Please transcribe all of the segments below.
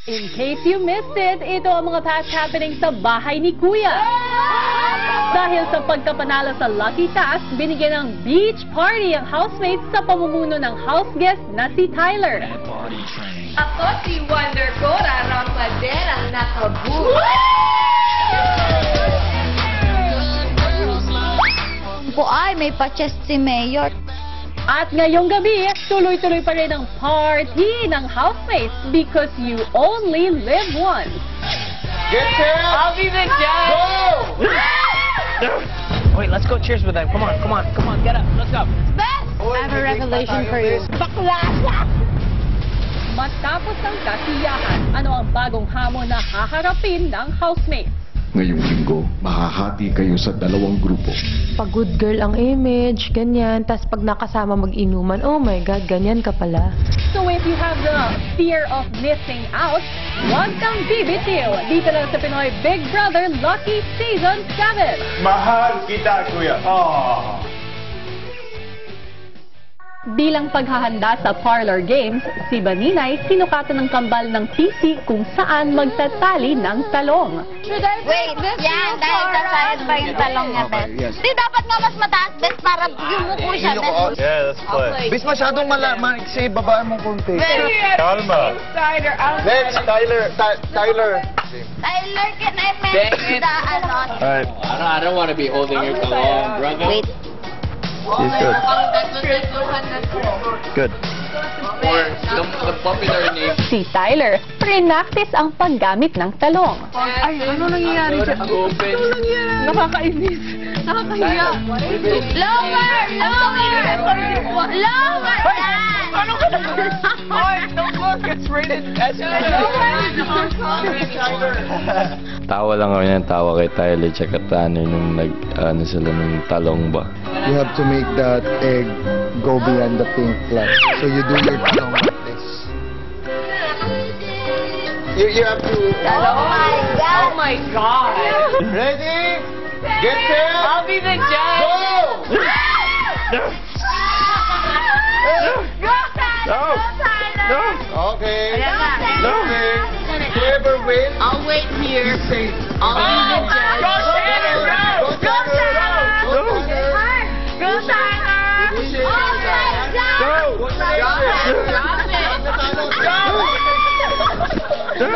In case you missed it, ito ang mga past happenings sa bahay ni Kuya. Dahil sa pagkapanalo sa Lucky Task, binigyan ng beach party ang housemates sa pamumuno ng house guest na si Tyler. Ako si Wonder Cora Rampader ang nakaboot. Po ay may pa-chest si Mayor. At ngayong gabi, tuloy-tuloy pa rin ang party ng housemates because you only live once. Get set! I'll be the judge. Wait, let's go cheers with them. Come on, come on, come on, get up, let's go. Best! I have a revelation for you. Bakla! Matapos ang kasiyahan, ano ang bagong hamon na haharapin ng housemates? Ngayong linggo, mahahati kayo sa dalawang grupo. Pag good girl ang image, ganyan. Tapos pag nakasama mag-inuman, oh my God, ganyan ka pala. So if you have the fear of missing out, huwag kang bibitiw. Dito lang sa Pinoy Big Brother Lucky Season 7. Mahal kita, kuya. Oh. Bilang paghahanda sa parlor games, si Baninay sinukatan ng kambal ng PC kung saan magtatali ng talong. Wait, yan, dahil sasayad pa yung talong niya, Best. Di dapat nga mas mataas, Best, para yumuko siya, Best. Yeah, let's play. Bis masyadong maiksi, babaan mong konti. Calma. Insider, Next, Tyler. Tyler, can I mention the ano? Alright. I don't want to be holding your talong, brother. Wait. He's good. Good. Or the popular name. Si Tyler, prinaktis ang paggamit ng talong. Ay, ano nangyayari dyan? Open. Nakakainis. Nakakahiya. Lower! Lower! Lower! Ano ka na? Oy, don't look. It's rated S. Tawa lang ako yan, tawa kay Tyler tsaka Tanner nung ano sila ng talong ba. You have to make that egg go beyond the pink flag. So you do your talong like this. You have to... Oh my God! Oh my God. Ready? Get set! I'll be the judge. Go! Go, Tyler! No. Go, Tyler! Okay. No. Okay. Whoever wins, I'll wait here. say. I'll be the judge. Go, Tanner! Go, Tanner! Go, Tanner! Go, Tyler! Oh my God! Go!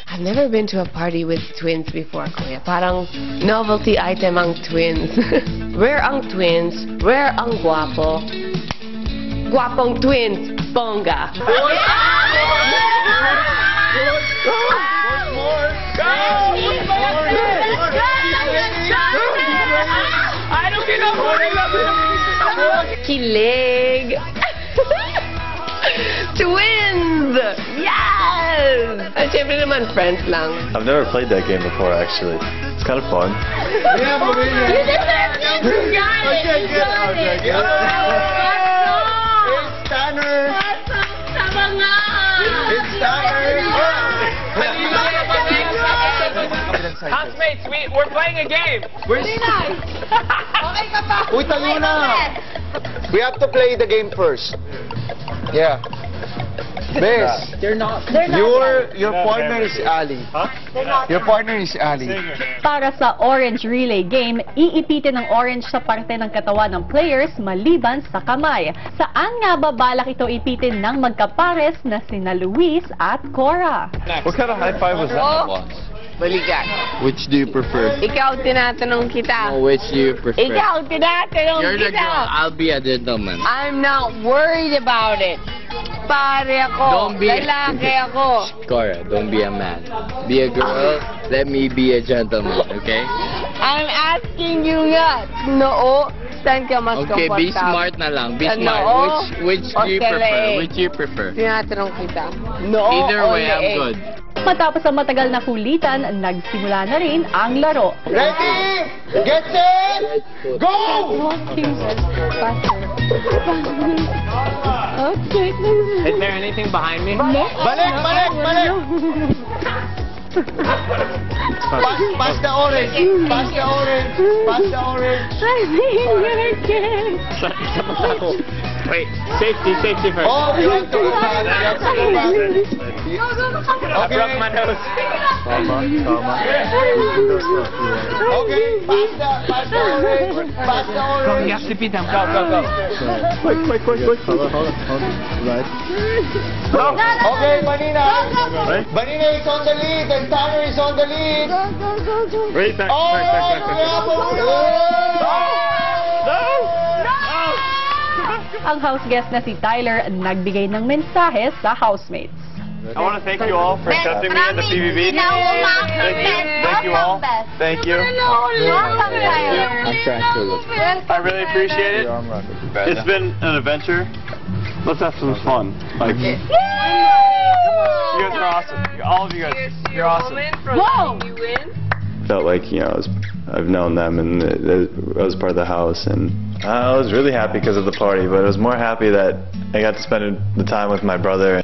I've never been to a party with twins before, Kuya. Parang novelty item ang twins. Rare ang twins, rare ang guwapo. Guwapong twins, bongga. I don't get up. Kilig. Twins! Yes! At syempre naman, friends lang. I've never played that game before, actually. It's kind of fun. You deserve it! You got it! You got it! It's Tanner! Sama nga! It's Tanner! Housemates, we're playing a game. Okay ka pa! Uy, tayo na! We have to play the game first. Yeah. Bes, They're not your partner is Ali. Your partner is Ali. Para sa Orange Relay Game, iipitin ng orange sa parte ng katawan ng players maliban sa kamay. Saan nga ba balak ito ipitin ng magkapares na sina Luis at Cora? What kind of high five was that? Balikat. Which do you prefer? Ikaw tinatanong kita. Which do you prefer? Ikaw tinatanong You're the kita. girl, I'll be a gentleman. I'm not worried about it. Pare ako. Don't be- Lalaki ako. Cora, don't be a man. Be a girl, let me be a gentleman, okay? I'm asking you nga. Noo, saan ka mas Okay, be comfortable? smart na lang. Be Ano? smart. Which do you Okay. prefer? Which do you prefer? Tinatanong kita. Noo Either o way, I'm leeg? good. Matapos ang matagal na kulitan, nagsimula na rin ang laro. Ready? Get set! Go! Okay. Is there anything behind me? Balik! Pass the orange! Pass the orange! Pass the orange! I'm in your game. Isa pa ako. Wait, safety first. Oh, we have to go back. We have to go back. I broke my nose. Tama. Okay, pass the orange. Pass the orange. You have to beat them. Go. Quick. Hold on. Right. Okay, Manina. Manina is on the lead and Tanner is on the lead. Wait, back. Oh, Ang house guest na si Tyler nagbigay ng mensahe sa housemates. I want to thank you all for accepting me at the PBB. Thank you all. Thank you. I really appreciate it. It's been an adventure. Let's have some fun. Like, you guys are awesome. All of you guys, you're awesome. Whoa! Felt like, I've known them and I was part of the house, and I was really happy because of the party, but I was more happy that I got to spend the time with my brother.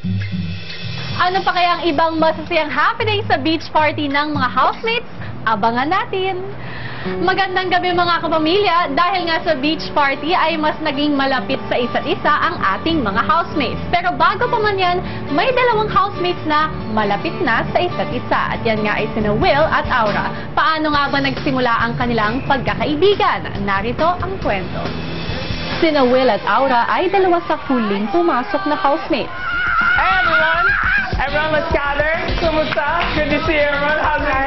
Ano pa kaya ang ibang masasayang happening sa beach party ng mga housemates? Abangan natin! Magandang gabi mga kapamilya, dahil nga sa beach party ay mas naging malapit sa isa't isa ang ating mga housemates. Pero bago pa man yan, may dalawang housemates na malapit na sa isa't isa. At yan nga ay sina Will at Aura. Paano nga ba nagsimula ang kanilang pagkakaibigan? Narito ang kwento. Sina Will at Aura ay dalawa sa huling pumasok na housemates. Hey everyone! Everyone, let's gather. Kumusta? Good to see everyone. How's it going?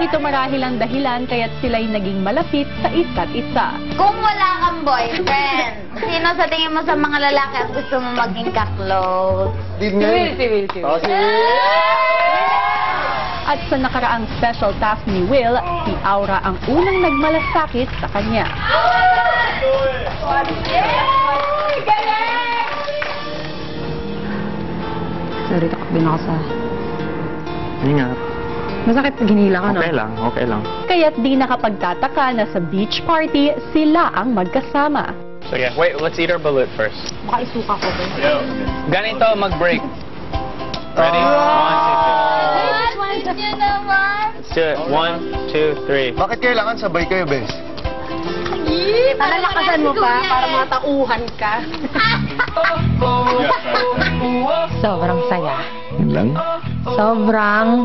Ito marahil ang dahilan kaya't sila'y naging malapit sa isa't isa. Kung wala kang boyfriend, sino sa tingin mo sa mga lalaki at gusto mo maging ka-close? Si Will. At sa nakaraang special task ni Will, si Aura ang unang nagmalasakit sa kanya. Sorry, takot din ako sa... Ingat. Masakit pag hinila ka, no? Okay lang. Kaya't di nakapagtataka na sa beach party, sila ang magkasama. So yeah, wait, let's eat our balut first. Baka isuka ko ba? Ganito mag-break. Ready? 1, 2, 3. Let's do it. 1, 2, 3. Bakit kailangan sabay kayo, Bes? Palalakasan mo pa para matauhan ka. Sobrang saya. Yun lang. Sobrang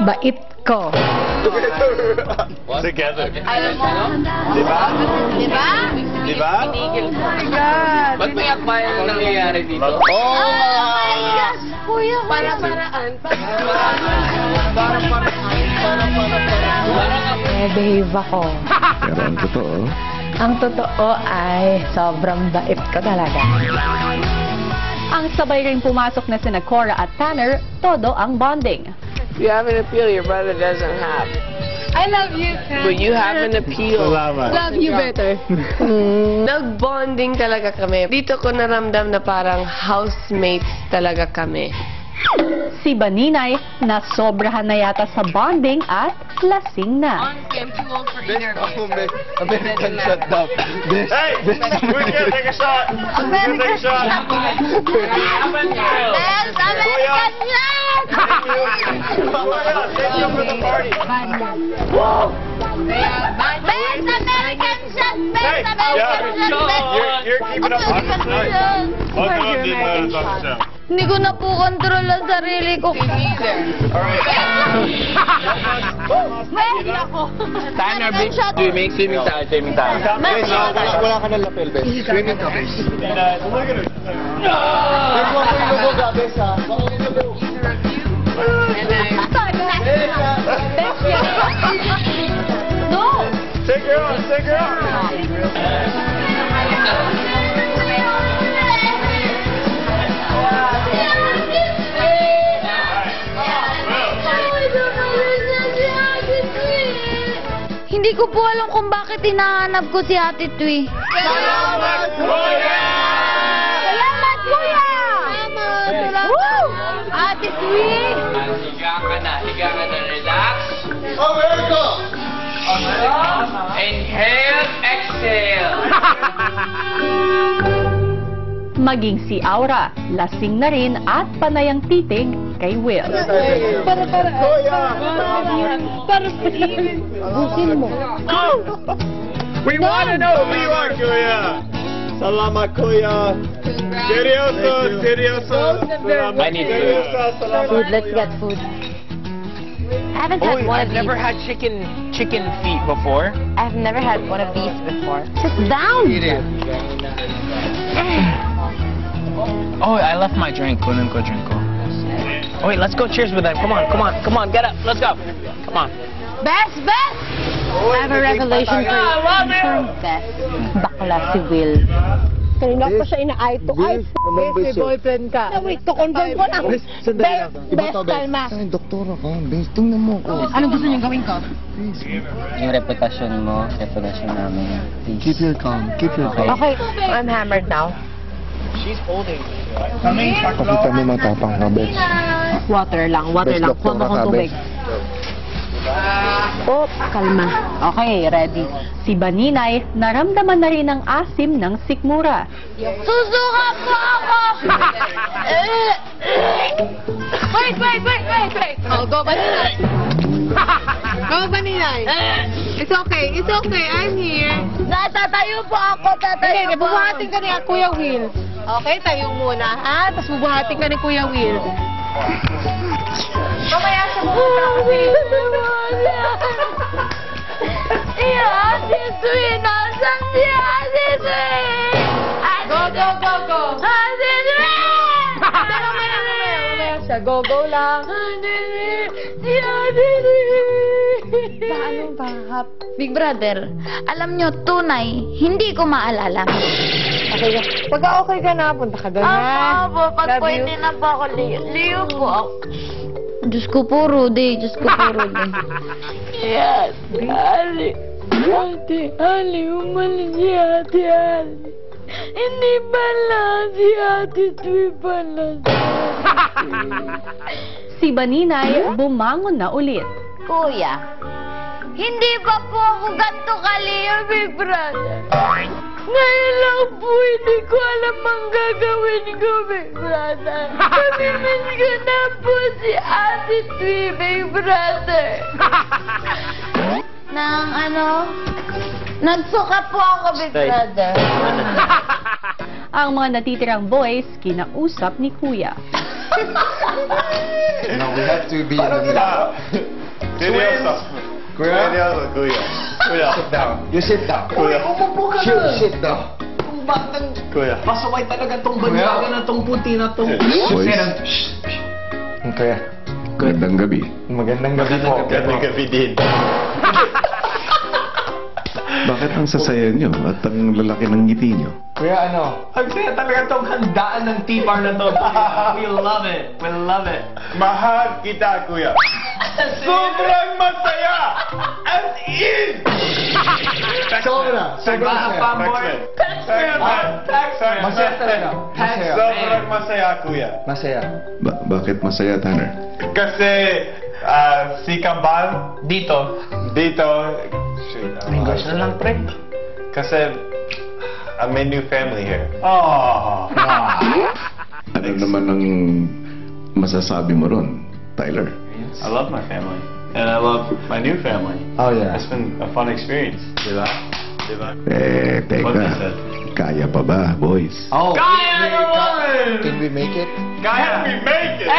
bait ko. Together. Diba? Ba't may akbayan ang nangyayari dito? Oh my gosh! Kuya, Para-paraan. Behave ako. Pero ang totoo, Ang totoo ay sobrang bait ko talaga. Ang sabay rin pumasok na sina Cora at Tanner, todo ang bonding. You have an appeal your brother doesn't have. I love you, Kat. But you have an appeal. Love you better. Nag-bonding talaga kami. Dito ko naramdam na parang housemates talaga kami. Si Baninay, nasobrahan na yata sa bonding at lasing na. American shot daw. Hey! Who's gonna take a shot? Who's gonna take a shot? Best American shot! Thank you for the party. Best American shot! Hey, Best American shot! you're keeping up on this night. I'll go and do the shot. Hindi ko na po kontrol ang sarili ko. Tanner, swimming tayo. Wala ka ng lapel, Bes. Swimming ka, Bes. Bes, huwag mo yung lugo, Bes, ha? Huwag mo yung lugo. No! Take her on. Hindi ko po alam kung bakit hinahanap ko si Ate Twi. Salamat, Kuya! Salamat, Kuya! Salamat! Woo! Ate Twi! Higa ka na, relax. America! Inhale, exhale. Maging si Aura, lasing na rin at panayang titig kay Will. We want to know who you are, Kuya. Salamat, Kuya. Seryoso, seryoso. I need food. Food, let's get food. I haven't had one of I've these. never had chicken feet before. I've never had one of these before. Sit down. Oh, I left my drink. Kunin ko drink ko. Oh, wait, let's go cheers with them. Come on, get up. Let's go. Come on. Best! I have a revelation for you. I love you. Best. Bakla si Will. Kanina ko siya ina-eye to eye. May boyfriend ka. Wait, to confirm ko lang. Best, kalma. Ay, doktora ka. Bes, tingnan mo ko. Anong gusto niyong gawin ko? Yung reputasyon mo, reputasyon namin. Keep your calm. Keep your calm. Okay, I'm hammered now. She's holding. Pakita mo matapang ka, Bes. Water lang. Bes, Kuha doktora mo ka, kong tubig. Bes. Oh, kalma. Okay, ready. Si Baninay, naramdaman na rin ang asim ng sikmura. Susuka po ako! Wait! Oh, go Baninay. Go Baninay. It's okay, I'm here. Natatayo po ako, Hindi, bubuhatin ka ni Kuya Will. Okay, tayo muna, ha? Tapos bubuhatin ka ni Kuya Will. Mamaya siya pumunta kasi. Ate Sweet! Nasaan si Ate Sweet? Go! Ate Sweet! Mamaya siya. Go lang. Si Ate Sweet! Paano ba? Big Brother, alam nyo, tunay, hindi ko maalala. Okay ka. Pagka okay ka na, punta ka doon, ha? Po, pag Love pwede you. na po ako, liyo po ako. Diyos ko po, Rudy. Yes, Ali. Ali, umalis si Ate Ali. Hindi pala si Ate Tui pala. Si Baninay, bumangon na ulit. Kuya, hindi ba po ako ganito kaliyo, Big Brother? Ngayon lang po, hindi ko alam ang gagawin ko, Big Brother. Namimiss ko na po si Ate Tui, Big Brother. Nagsuka po ako, Big Brother. Ang mga natitirang boys, kinausap ni Kuya. No, we have to be in the middle. Seryoso. Kuya? Seryoso, Kuya. Kuya. Sit down. You sit down. Kuya. Sit down. Kuya. Pasaway talaga tong banyaga na tong puti na tong. Boys, Kuya. magandang gabi. Magandang gabi po. Magandang gabi din. Bakit ang sasaya nyo at ang lalaki ng ngiti nyo? Kuya, ano? Ang saya talaga tong handaan ng T-bar na to. We love it. Mahal kita, Kuya. Sobrang masaya! As in! Sobra. Fanboy. Masaya talaga. Masaya. Sobrang masaya, Kuya. Masaya. Bakit masaya, Tanner? Kasi si Kambal Dito. English na lang, pre. Kasi I made new family here. Ano naman ang masasabi mo ron, Tyler? I love my family. And I love my new family. Oh, yeah. It's been a fun experience. Diba? What they Teka. said. Kaya pa ba, boys? Oh. Kaya naman! Can we make it? Can we make it?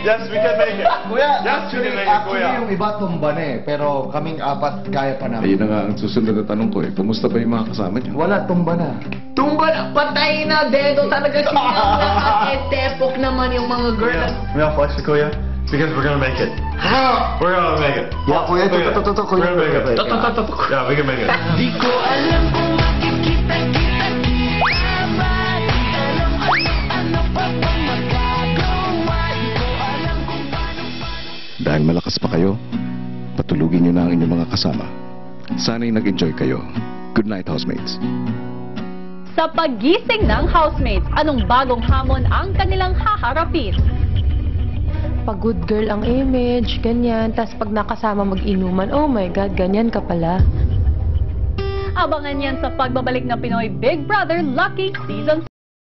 Yes, we can make it. Kuya, Yes, we can make it, Kuya. yung iba tumba na eh. Pero kaming apat, kaya pa namin. Ayun na nga ang susunod na tanong ko eh. Kumusta ba yung mga kasama nyo? Wala, tumba na. Tumba na, patay na, dedo talaga siya. Tepok naman yung mga girl. We all flex it, Kuya? Because we're gonna make it. How? We're gonna make it. Yeah, Kuya, Kuya. to, We're gonna make it. Kuya. Yeah, we can make it. Di ko alam kung makikita-kita dapat. Ano pa bang magagawa? Di ko alam kung paano. Dahil malakas pa kayo, patulugin nyo na ang inyong mga kasama. Sana'y nag-enjoy kayo. Good night, housemates. Sa paggising ng housemates, anong bagong hamon ang kanilang haharapin? Pag good girl ang image, ganyan. Tapos pag nakasama mag-inuman, oh my God, ganyan ka pala. Abangan yan sa pagbabalik ng Pinoy Big Brother Lucky Season